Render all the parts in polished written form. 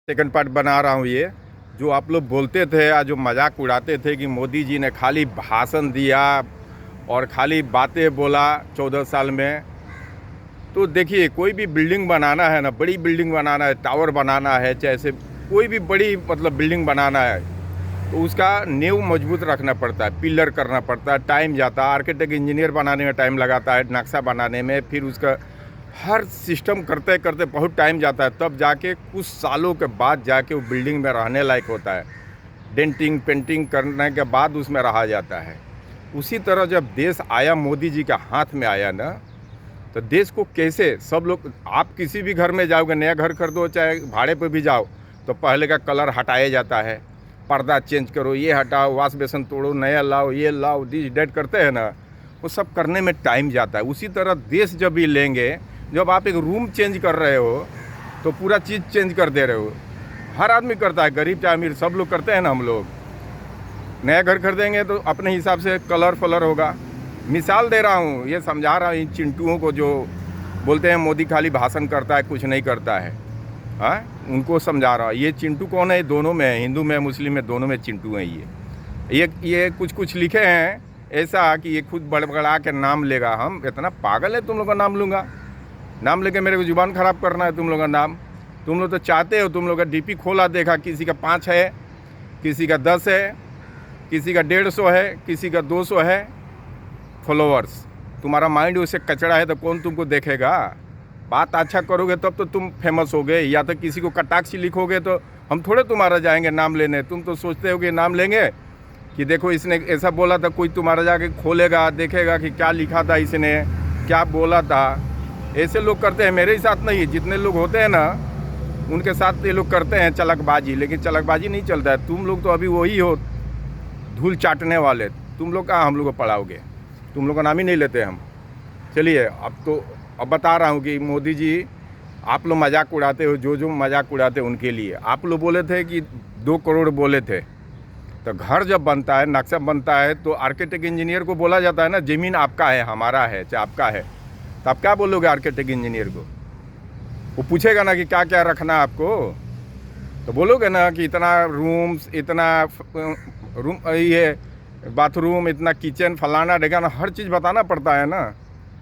Second part बना रहा हूँ ये। जो आप लोग बोलते थे या जो मजाक उड़ाते थे कि मोदी जी ने खाली भाषण दिया और खाली बातें बोला 14 साल में, तो देखिए कोई भी बिल्डिंग बनाना है ना, बड़ी बिल्डिंग बनाना है, टावर बनाना है, चाहे से कोई भी बड़ी बिल्डिंग बनाना है तो उसका नींव मजबूत रखना पड़ता है, पिलर करना पड़ता है, टाइम जाता है, आर्किटेक्ट इंजीनियर बनाने में टाइम लगाता है, नक्शा बनाने में, फिर उसका हर सिस्टम करते करते बहुत टाइम जाता है, तब जाके कुछ सालों के बाद जाके वो बिल्डिंग में रहने लायक होता है। डेंटिंग पेंटिंग करने के बाद उसमें रहा जाता है। उसी तरह जब देश आया, मोदी जी के हाथ में आया ना, तो देश को कैसे सब लोग, आप किसी भी घर में जाओगे, नया घर खरीदो चाहे भाड़े पे भी जाओ, तो पहले का कलर हटाया जाता है, पर्दा चेंज करो, ये हटाओ, वाश बेसन तोड़ो, नया लाओ, ये लाओ, दिस डेट करते हैं ना, वो सब करने में टाइम जाता है। उसी तरह देश जब भी लेंगे, जब आप एक रूम चेंज कर रहे हो तो पूरा चीज़ चेंज कर दे रहे हो। हर आदमी करता है, गरीब चाहे अमीर, सब लोग करते हैं ना। हम लोग नया घर खरीदेंगे तो अपने हिसाब से कलर फलर होगा। मिसाल दे रहा हूँ, ये समझा रहा हूँ इन चिंटुओं को जो बोलते हैं मोदी खाली भाषण करता है, कुछ नहीं करता है। हाँ, उनको समझा रहा हूँ। ये चिंटू कौन है? दोनों में है, हिंदू में मुस्लिम में, दोनों में चिंटू हैं। ये कुछ लिखे हैं ऐसा कि ये खुद बड़बड़ा के नाम लेगा। हम इतना पागल है तुम लोग का नाम लूँगा? नाम लेके मेरे को जुबान ख़राब करना है तुम लोग का नाम? तुम लोग तो चाहते हो, तुम लोग का डीपी खोला देखा, किसी का 5 है, किसी का 10 है, किसी का 150 है, किसी का 200 है फॉलोअर्स। तुम्हारा माइंड उससे कचड़ा है तो कौन तुमको देखेगा? बात अच्छा करोगे तब तो तुम फेमस होगे, या तो किसी को कटाक्ष लिखोगे तो हम थोड़े तुम्हारा जाएंगे नाम लेने। तुम तो सोचते हो कि नाम लेंगे कि देखो इसने ऐसा बोला था, कोई तुम्हारा जाके खोलेगा, देखेगा कि क्या लिखा था इसने, क्या बोला था। ऐसे लोग करते हैं, मेरे ही साथ नहीं, जितने लोग होते हैं ना उनके साथ ये लोग करते हैं चलकबाजी। लेकिन चलकबाजी नहीं चलता है। तुम लोग तो अभी वही हो, धूल चाटने वाले। तुम लोग कहाँ हम लोग को पढ़ाओगे? तुम लोग का नाम ही नहीं लेते हम। चलिए अब बता रहा हूँ कि मोदी जी, आप लोग मजाक उड़ाते हो, जो मजाक उड़ाते हैं उनके लिए। आप लोग बोले थे कि 2 करोड़ बोले थे, तो घर जब बनता है, नक्शा बनता है, तो आर्किटेक्ट इंजीनियर को बोला जाता है ना, ज़मीन आपका है, हमारा है, चाहे आपका है, तो आप क्या बोलोगे आर्किटेक्ट इंजीनियर को? वो पूछेगा ना कि क्या क्या रखना है आपको, तो बोलोगे ना कि इतना रूम्स, इतना रूम, ये बाथरूम, इतना किचन, फलाना ढेगाना, हर चीज़ बताना पड़ता है ना।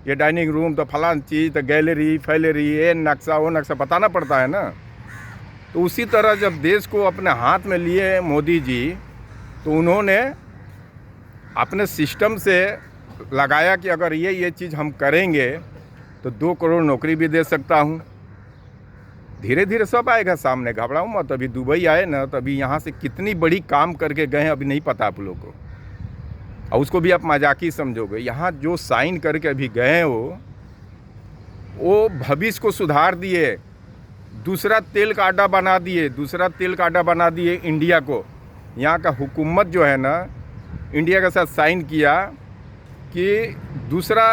ये डाइनिंग रूम तो फलान चीज़, तो गैलरी फैलरी, ये नक्शा वो नक्शा बताना पड़ता है ना। तो उसी तरह जब देश को अपने हाथ में लिए मोदी जी, तो उन्होंने अपने सिस्टम से लगाया कि अगर ये चीज़ हम करेंगे तो 2 करोड़ नौकरी भी दे सकता हूँ। धीरे धीरे सब आएगा सामने, घबराओ मत। अभी दुबई आए ना, तो अभी यहाँ से कितनी बड़ी काम करके गए हैं अभी नहीं पता आप लोगों को, और उसको भी आप मजाकी समझोगे। यहाँ जो साइन करके अभी गए हो, वो भविष्य को सुधार दिए, दूसरा तेल का अड्डा बना दिए, इंडिया को। यहाँ का हुकूमत जो है ना, इंडिया के साथ साइन किया कि दूसरा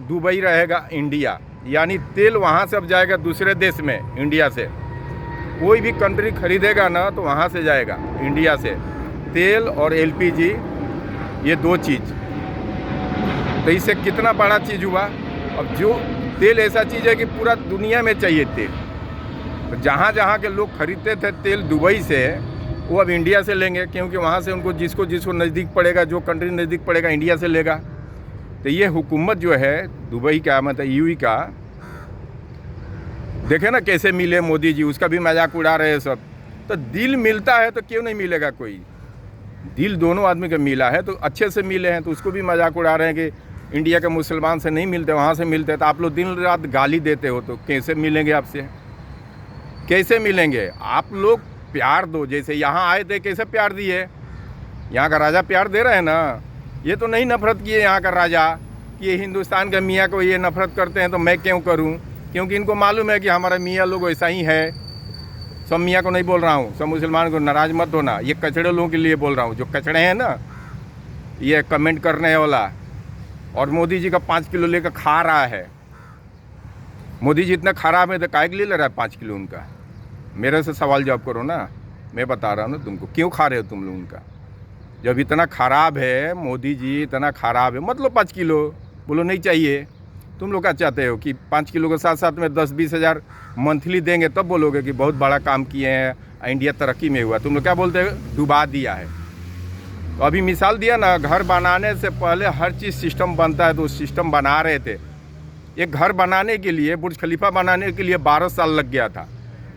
दुबई रहेगा इंडिया, यानी तेल वहाँ से अब जाएगा दूसरे देश में। इंडिया से कोई भी कंट्री खरीदेगा ना तो वहाँ से जाएगा, इंडिया से, तेल और एलपीजी, ये 2 चीज़। तो इससे कितना बड़ा चीज़ हुआ। अब जो तेल ऐसा चीज़ है कि पूरा दुनिया में चाहिए तेल, तो जहाँ जहाँ के लोग खरीदते थे तेल दुबई से, वो अब इंडिया से लेंगे, क्योंकि वहाँ से उनको जिसको नज़दीक पड़ेगा, जो कंट्री नज़दीक पड़ेगा, इंडिया से लेगा। तो ये हुकूमत जो है दुबई का, मतलब यूएई का, देखे ना कैसे मिले मोदी जी, उसका भी मजाक उड़ा रहे हैं सब। तो दिल मिलता है तो क्यों नहीं मिलेगा कोई? दिल दोनों आदमी का मिला है तो अच्छे से मिले हैं, तो उसको भी मजाक उड़ा रहे हैं कि इंडिया के मुसलमान से नहीं मिलते, वहाँ से मिलते। तो आप लोग दिन रात गाली देते हो, तो कैसे मिलेंगे आपसे? कैसे मिलेंगे? आप लोग प्यार दो। जैसे यहाँ आए थे, कैसे प्यार दिए? यहाँ का राजा प्यार दे रहे हैं ना। ये तो नहीं नफरत किए यहाँ का राजा कि ये हिंदुस्तान के मियाँ को ये नफरत करते हैं तो मैं क्यों करूँ, क्योंकि इनको मालूम है कि हमारा मियाँ लोग ऐसा ही है। सब मियाँ को नहीं बोल रहा हूँ, सब मुसलमान को नाराज़ मत होना, ये कचड़े लोगों के लिए बोल रहा हूँ। जो कचड़े हैं ना, ये कमेंट करने वाला, और मोदी जी का 5 किलो लेकर खा रहा है। मोदी जी इतना खराब है तो काहे के लिए ले रहा है 5 किलो उनका? मेरे से सवाल जवाब करो ना, मैं बता रहा हूँ ना तुमको, क्यों खा रहे हो तुम लोग उनका? जब इतना ख़राब है मोदी जी, इतना ख़राब है, मतलब 5 किलो बोलो नहीं चाहिए। तुम लोग क्या चाहते हो कि 5 किलो के साथ साथ में 10-20 हज़ार मंथली देंगे तब बोलोगे कि बहुत बड़ा काम किए हैं, इंडिया तरक्की में हुआ? तुम लोग क्या बोलते हो? डुबा दिया है। तो अभी मिसाल दिया ना, घर बनाने से पहले हर चीज़ सिस्टम बनता है, तो सिस्टम बना रहे थे। एक घर बनाने के लिए, बुर्ज खलीफा बनाने के लिए 12 साल लग गया था।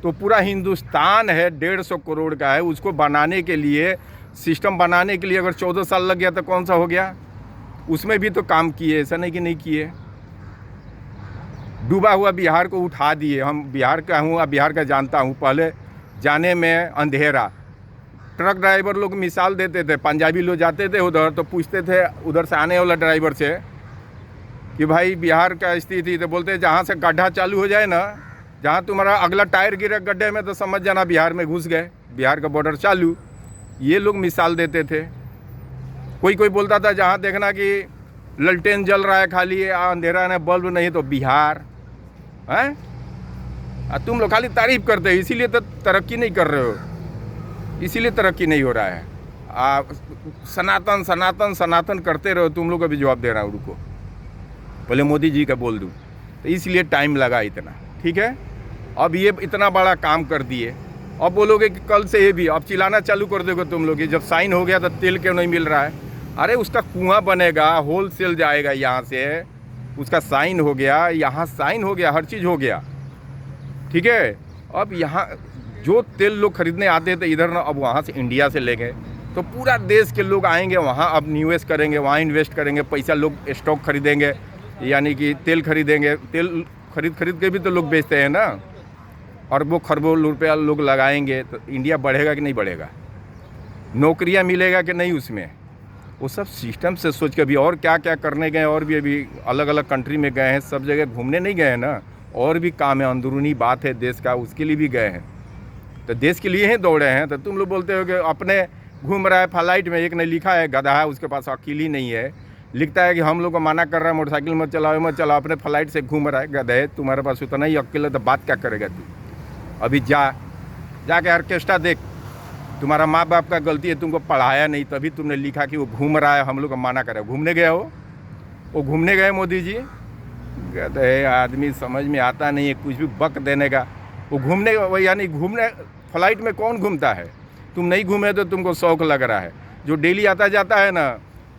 तो पूरा हिंदुस्तान है 150 करोड़ का है, उसको बनाने के लिए, सिस्टम बनाने के लिए अगर 14 साल लग गया तो कौन सा हो गया? उसमें भी तो काम किए, ऐसा नहीं कि नहीं किए। डूबा हुआ बिहार को उठा दिए। हम बिहार का हूँ, अब बिहार का जानता हूँ। पहले जाने में अंधेरा, ट्रक ड्राइवर लोग मिसाल देते थे, पंजाबी लोग जाते थे उधर तो पूछते थे उधर से आने वाला ड्राइवर से कि भाई बिहार का स्थिति, तो बोलते जहाँ से गड्ढा चालू हो जाए ना, जहाँ तुम्हारा अगला टायर गिरे गड्ढे में, तो समझ जाना बिहार में घुस गए, बिहार का बॉर्डर चालू। ये लोग मिसाल देते थे। कोई कोई बोलता था जहाँ देखना कि ललटेन जल रहा है खाली, अंधेरा है, बल्ब नहीं, तो बिहार है। तुम लोग खाली तारीफ करते हो, इसीलिए तो तरक्की नहीं कर रहे हो, इसीलिए तरक्की नहीं हो रहा है। सनातन सनातन सनातन करते रहो। तुम लोग को भी जवाब दे रहा हूँ, रुको पहले मोदी जी का बोल दूँ, तो इसलिए टाइम लगा इतना। ठीक है, अब ये इतना बड़ा काम कर दिए, अब बोलोगे कि कल से ये भी, अब चिल्लाना चालू कर दोगे तुम लोग कि जब साइन हो गया तो तेल क्यों नहीं मिल रहा है? अरे उसका कुआं बनेगा, होलसेल जाएगा यहाँ से, उसका साइन हो गया, यहाँ साइन हो गया, हर चीज़ हो गया। ठीक है, अब यहाँ जो तेल लोग खरीदने आते थे इधर ना, अब वहाँ से इंडिया से ले गए, तो पूरा देश के लोग आएंगे वहाँ, अब निवेश करेंगे, वहाँ इन्वेस्ट करेंगे, पैसा लोग स्टॉक खरीदेंगे, यानी कि तेल खरीदेंगे। तेल खरीद के भी तो लोग बेचते हैं ना, और वो खरबों रुपया लोग लगाएंगे, तो इंडिया बढ़ेगा कि नहीं बढ़ेगा? नौकरियाँ मिलेगा कि नहीं उसमें? वो सब सिस्टम से सोच के। अभी और क्या क्या करने गए, और भी अभी अलग अलग कंट्री में गए हैं, सब जगह घूमने नहीं गए हैं ना, और भी काम है, अंदरूनी बात है देश का, उसके लिए भी गए हैं, तो देश के लिए ही दौड़े हैं। तो तुम लोग बोलते हो कि अपने घूम रहा है फ्लाइट में, एक ने लिखा है गधा है, उसके पास अकेल ही नहीं है, लिखता है कि हम लोग को मना कर रहा है मोटरसाइकिल मत चलाओ मत चलाओ, अपने फ्लाइट से घूम रहा है। गधे, तुम्हारे पास उतना ही अकेल है तो बात क्या करेगा तू? अभी जाके ऑर्केस्ट्रा देख, तुम्हारा माँ बाप का गलती है, तुमको पढ़ाया नहीं, तभी तुमने लिखा कि वो घूम रहा है, हम लोग को मना करे। घूमने गए हो? वो घूमने गए मोदी जी? गधे आदमी, समझ में आता नहीं है कुछ भी बक देने का। वो घूमने, यानी घूमने फ्लाइट में कौन घूमता है? तुम नहीं घूमे तो तुमको शौक लग रहा है। जो डेली आता जाता है ना,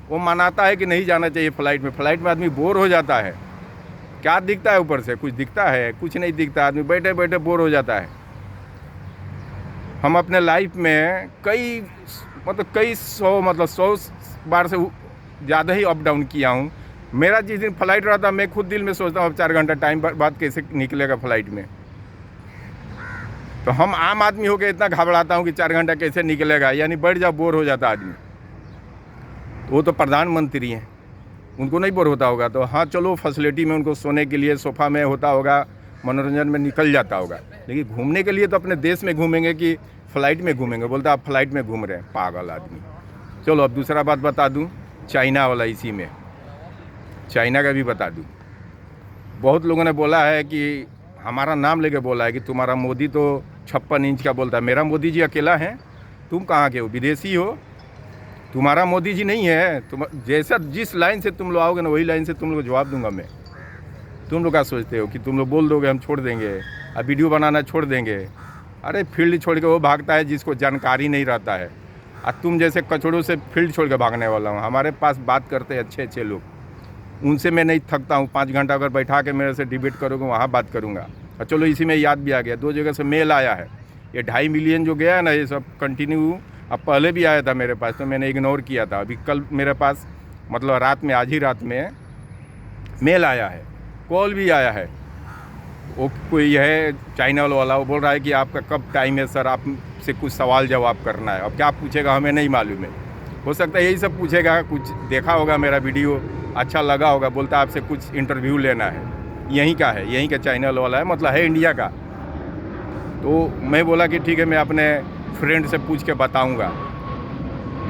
वो मनाता है कि नहीं जाना चाहिए फ्लाइट में। फ्लाइट में आदमी बोर हो जाता है। क्या दिखता है ऊपर से? कुछ दिखता है? कुछ नहीं दिखता। आदमी बैठे बैठे बोर हो जाता है। हम अपने लाइफ में कई 100 बार से ज़्यादा ही अप डाउन किया हूँ। मेरा जिस दिन फ्लाइट रहता, मैं खुद दिल में सोचता हूँ अब 4 घंटा टाइम बाद कैसे निकलेगा फ्लाइट में। तो हम आम आदमी हो के इतना घबराता हूँ कि 4 घंटा कैसे निकलेगा, यानी बैठ जाओ, बोर हो जाता आदमी। तो वो तो प्रधानमंत्री हैं, उनको नहीं बोर होता होगा। तो हाँ चलो, फैसिलिटी में उनको सोने के लिए सोफ़ा में होता होगा, मनोरंजन में निकल जाता होगा, लेकिन घूमने के लिए तो अपने देश में घूमेंगे कि फ़्लाइट में घूमेंगे? बोलता आप फ्लाइट में घूम रहे हैं, पागल आदमी। चलो अब दूसरा बात बता दूं, चाइना वाला, इसी में चाइना का भी बता दूं। बहुत लोगों ने बोला है कि हमारा नाम लेके बोला है कि तुम्हारा मोदी तो 56 इंच का बोलता है। मेरा मोदी जी अकेला है? तुम कहाँ के हो? विदेशी हो? तुम्हारा मोदी जी नहीं है। तुम जैसा जिस लाइन से तुम लोग आओगे ना, वही लाइन से तुम लोग जवाब दूंगा मैं। तुम लोग क्या सोचते हो कि तुम लोग बोल दोगे हम छोड़ देंगे, अब वीडियो बनाना छोड़ देंगे? अरे फील्ड छोड़ के वो भागता है जिसको जानकारी नहीं रहता है। अब तुम जैसे कचड़ों से फील्ड छोड़ के भागने वाला हूँ। हमारे पास बात करते हैं अच्छे अच्छे लोग, उनसे मैं नहीं थकता हूँ। 5 घंटा अगर बैठा के मेरे से डिबेट करोगे, वहाँ बात करूँगा। और चलो इसी में याद भी आ गया, 2 जगह से मेल आया है। ये 2.5 मिलियन जो गया है ना, ये सब कंटिन्यू अब पहले भी आया था मेरे पास, तो मैंने इग्नोर किया था। अभी कल मेरे पास, मतलब रात में, आज ही रात में मेल आया है, कॉल भी आया है। वो कोई है चाइना वाला, वो बोल रहा है कि आपका कब टाइम है सर, आपसे कुछ सवाल जवाब करना है। अब क्या पूछेगा हमें नहीं मालूम है, हो सकता है यही सब पूछेगा। कुछ देखा होगा मेरा वीडियो, अच्छा लगा होगा, बोलता आपसे कुछ इंटरव्यू लेना है। यहीं का है, यहीं का चाइना वाला है, मतलब है इंडिया का। तो मैं बोला कि ठीक है, मैं अपने फ्रेंड से पूछ के बताऊंगा।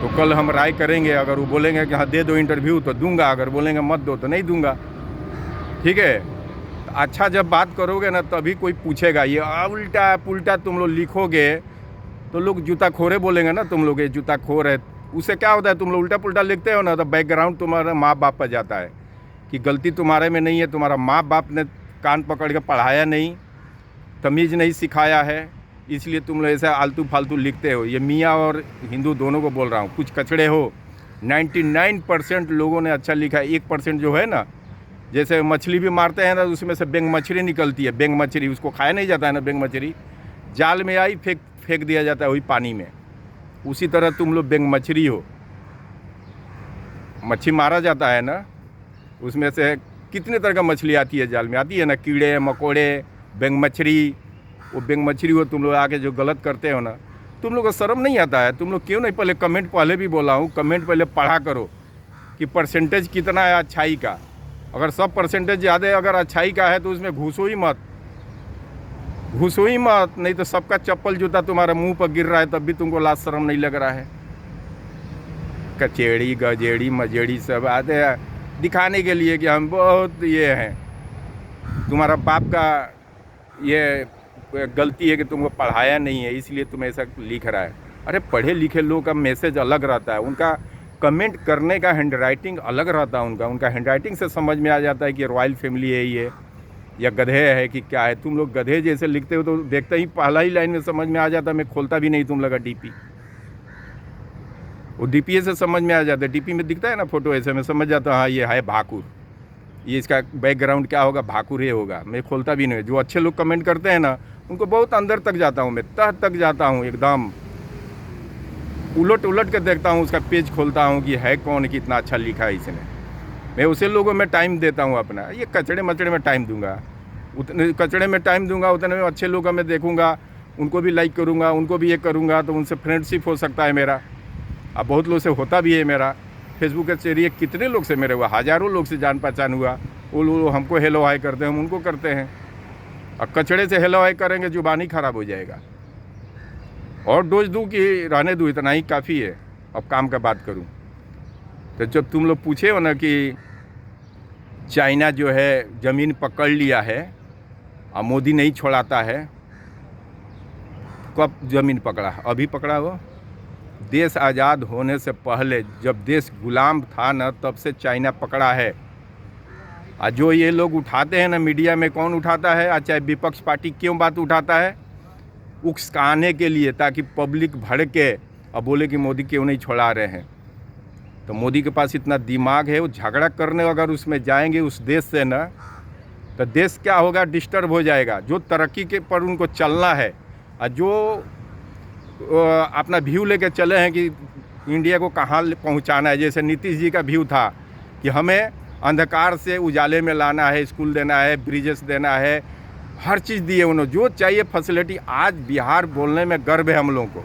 तो कल हम राय करेंगे। अगर वो बोलेंगे कि हाँ दे दो इंटरव्यू तो दूंगा, अगर बोलेंगे मत दो तो नहीं दूंगा। ठीक है, अच्छा जब बात करोगे ना तभी कोई पूछेगा। ये उल्टा पुल्टा तुम लोग लिखोगे तो लोग जूता खोरे बोलेंगे ना, तुम लोग ये जूता खोर है। उससे क्या होता है, तुम लोग उल्टा पुल्टा लिखते हो ना, तो बैकग्राउंड तुम्हारे माँ बाप पर जाता है। कि गलती तुम्हारे में नहीं है, तुम्हारा माँ बाप ने कान पकड़ के पढ़ाया नहीं, तमीज़ नहीं सिखाया है, इसलिए तुम लोग ऐसा आलतू फालतू लिखते हो। ये मियाँ और हिंदू दोनों को बोल रहा हूँ, कुछ कचड़े हो। 99% लोगों ने अच्छा लिखा है, 1% जो है ना, जैसे मछली भी मारते हैं ना, उसमें से बेंग मछली निकलती है, बेंग मछली, उसको खाया नहीं जाता है ना, बेंग मछली जाल में आई फेंक दिया जाता है वही पानी में। उसी तरह तुम लोग बेंग मछली हो। मच्छी मारा जाता है ना, उसमें से कितने तरह का मछली आती है जाल में, आती है ना, कीड़े मकोड़े, बेंग मछली। वो बेंग मछली हो तुम लोग आके जो गलत करते हो ना, तुम लोग को शर्म नहीं आता है? तुम लोग क्यों नहीं पहले कमेंट, पहले भी बोला हूँ, कमेंट पहले पढ़ा करो कि परसेंटेज कितना है अच्छाई का। अगर सब परसेंटेज ज़्यादा अगर अच्छाई का है तो उसमें घुसो ही मत, नहीं तो सबका चप्पल जूता तुम्हारे मुंह पर गिर रहा है तब भी तुमको लाज शर्म नहीं लग रहा है। कचेड़ी गजेड़ी मजेड़ी सब आते हैं दिखाने के लिए कि हम बहुत ये हैं। तुम्हारा बाप का ये गलती है कि तुमको पढ़ाया नहीं है, इसलिए तुम ऐसा लिख रहा है। अरे पढ़े लिखे लोग का मैसेज अलग रहता है, उनका कमेंट करने का हैंडराइटिंग अलग रहता है। उनका हैंडराइटिंग से समझ में आ जाता है कि रॉयल फैमिली है ये, या गधे है कि क्या है। तुम लोग गधे जैसे लिखते हो तो देखते ही पहला ही लाइन में समझ में आ जाता है। मैं खोलता भी नहीं तुम लोग का डीपी, वो डीपी से समझ में आ जाता है। डीपी में दिखता है ना फोटो, ऐसे में समझ जाता हाँ ये है भाकुर, ये इसका बैकग्राउंड क्या होगा, भाकुर ये होगा। मैं खोलता भी नहीं। जो अच्छे लोग कमेंट करते हैं ना, उनको बहुत अंदर तक जाता हूँ मैं, तह तक जाता हूँ, एकदम उलट के देखता हूँ, उसका पेज खोलता हूँ कि है कौन, कितना अच्छा लिखा है इसने। मैं उसे लोगों में टाइम देता हूँ अपना। ये कचड़े मचड़े में टाइम दूंगा, उतने कचड़े में टाइम दूंगा, उतने में अच्छे लोगों में देखूंगा, उनको भी लाइक करूंगा, उनको भी ये करूंगा, तो उनसे फ्रेंडशिप हो सकता है मेरा। अब बहुत लोग से होता भी है मेरा। फेसबुक के जरिए कितने लोग से मेरे हुआ, हज़ारों लोग से जान पहचान हुआ। वो लोग हमको हेलो हाई करते हैं, हम उनको करते हैं। अब कचड़े से हेलो हाई करेंगे, जुबान ही ख़राब हो जाएगा। और डोज दूँ कि रहने दूँ, इतना ही काफ़ी है। अब काम का बात करूँ तो जब तुम लोग पूछे हो ना कि चाइना जो है ज़मीन पकड़ लिया है और मोदी नहीं छोड़ाता है, कब ज़मीन पकड़ा? अभी पकड़ा हो? देश आज़ाद होने से पहले जब देश गुलाम था ना, तब से चाइना पकड़ा है। और जो ये लोग उठाते हैं ना मीडिया में, कौन उठाता है, चाहे विपक्ष पार्टी क्यों बात उठाता है? उकसाने के लिए, ताकि पब्लिक भड़के और बोले कि मोदी क्यों नहीं छोड़ा रहे हैं। तो मोदी के पास इतना दिमाग है, वो झगड़ा करने अगर उसमें जाएंगे उस देश से ना, तो देश क्या होगा, डिस्टर्ब हो जाएगा। जो तरक्की के पर उनको चलना है और जो अपना व्यू लेके चले हैं कि इंडिया को कहाँ पहुँचाना है। जैसे नीतीश जी का व्यू था कि हमें अंधकार से उजाले में लाना है, स्कूल देना है, ब्रिजेस देना है, हर चीज़ दिए उन्होंने, जो चाहिए फैसिलिटी। आज बिहार बोलने में गर्व है हम लोगों को।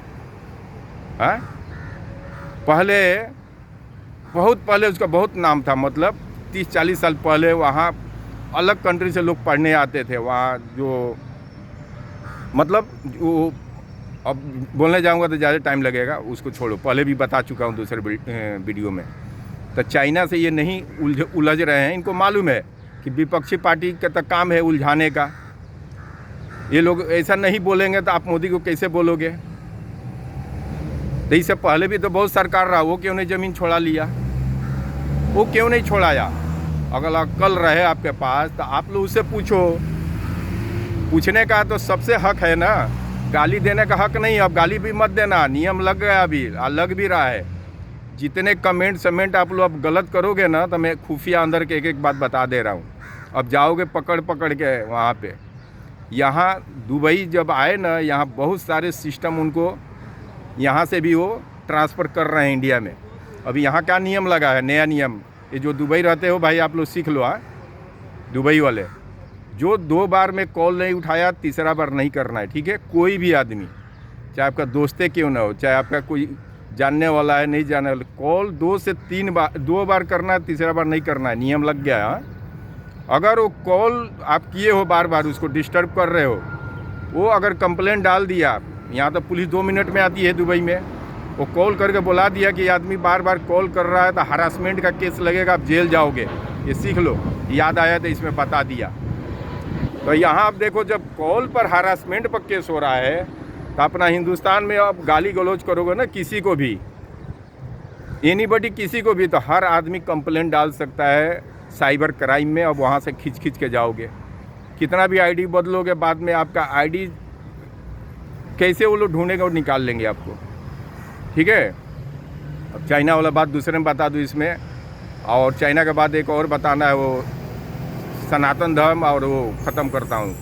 हाँ, पहले बहुत पहले उसका बहुत नाम था, मतलब 30-40 साल पहले वहाँ अलग कंट्री से लोग पढ़ने आते थे वहाँ। जो मतलब जो अब बोलने जाऊँगा तो ज़्यादा टाइम लगेगा, उसको छोड़ो, पहले भी बता चुका हूँ दूसरे वीडियो में। तो चाइना से ये नहीं उलझ रहे हैं, इनको मालूम है कि विपक्षी पार्टी का तो काम है उलझाने का। ये लोग ऐसा नहीं बोलेंगे तो आप मोदी को कैसे बोलोगे? तो इससे पहले भी तो बहुत सरकार रहा, वो क्यों नहीं ज़मीन छोड़ा लिया? वो क्यों नहीं छोड़ाया? अगर अक्ल रहे आपके पास तो आप लोग उससे पूछो। पूछने का तो सबसे हक है ना, गाली देने का हक नहीं। अब गाली भी मत देना, नियम लग गया, अभी लग भी रहा है। जितने कमेंट समेंट आप लोग अब गलत करोगे ना, तो मैं खुफिया अंदर के एक बात बता दे रहा हूँ। अब जाओगे पकड़ के वहाँ पे। यहाँ दुबई जब आए ना, यहाँ बहुत सारे सिस्टम उनको यहाँ से भी वो ट्रांसफ़र कर रहे हैं इंडिया में। अभी यहाँ क्या नियम लगा है, नया नियम, ये जो दुबई रहते हो भाई आप लोग सीख लो। हाँ, दुबई वाले, जो 2 बार में कॉल नहीं उठाया, तीसरा बार नहीं करना है, ठीक है? कोई भी आदमी, चाहे आपका दोस्ते क्यों ना हो, चाहे आपका कोई जानने वाला है नहीं जानने वाला, कॉल 2 से 3 बार, 2 बार करना है, तीसरा बार नहीं करना है, नियम लग गया है। अगर वो कॉल आप किए हो बार बार, उसको डिस्टर्ब कर रहे हो, वो अगर कंप्लेंट डाल दिया, यहाँ तो पुलिस 2 मिनट में आती है दुबई में, वो कॉल करके बुला दिया कि आदमी बार बार कॉल कर रहा है तो हरासमेंट का केस लगेगा, आप जेल जाओगे। ये सीख लो, याद आया तो इसमें बता दिया। तो यहाँ आप देखो, जब कॉल पर हरासमेंट पर केस हो रहा है तो अपना हिंदुस्तान में आप गाली गलौज करोगे ना किसी को भी, एनीबॉडी, किसी को भी, तो हर आदमी कंप्लेंट डाल सकता है साइबर क्राइम में, अब वहाँ से खींच के जाओगे। कितना भी आईडी बदलोगे, बाद में आपका आईडी कैसे वो लोग ढूंढेंगे और निकाल लेंगे आपको। ठीक है। अब चाइना वाला बात दूसरे में बता दूँ इसमें, और चाइना के बाद एक और बताना है, वो सनातन धर्म, और वो ख़त्म करता हूँ।